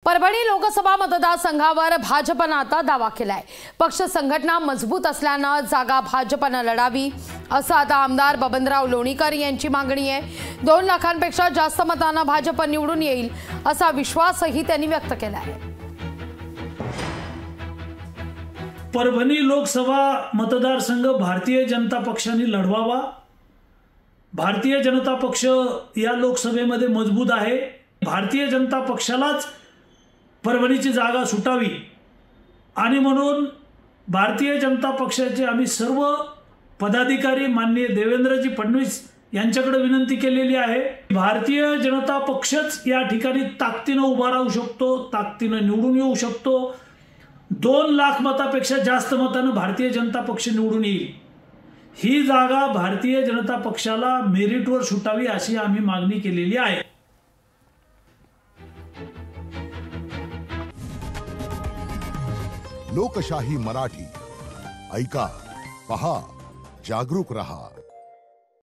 परभणी लोकसभा मतदारसंघावर भाजपनं आता दावा केलाय। पक्ष संघटना मजबूत असल्यानं जागा भाजपनं लढावी असं आता आमदार बबनराव लोणीकर यांची मागणी आहे। 2 लाखांपेक्षा जास्त मतांना भाजप निवडून येईल असा विश्वासही त्यांनी व्यक्त केला आहे। परभणी लोकसभा मतदारसंघ भारतीय जनता पक्षाने लढवावा। भारतीय जनता पक्ष या लोकसभेमध्ये मजबूत आहे। भारतीय जनता पक्षालाच परभणीची जागा सुटावी आणि म्हणून भारतीय जनता पक्षाचे आम्ही सर्व पदाधिकारी माननीय देवेंद्रजी फडणवीस यांच्याकडे विनंती केलेली आहे। भारतीय जनता पक्षच या ठिकाणी ताकदीने उभा राहू शकतो, ताकदीने निवडून येऊ शकतो। 2 लाख मतापेक्षा जास्त मताने भारतीय जनता पक्ष निवडून येईल। ही जागा भारतीय जनता पक्षाला मेरिटवर सुटावी अशी आम्ही मागणी केलेली आहे। लोकशाही मराठी ऐका, पहा, जागरूक रहा।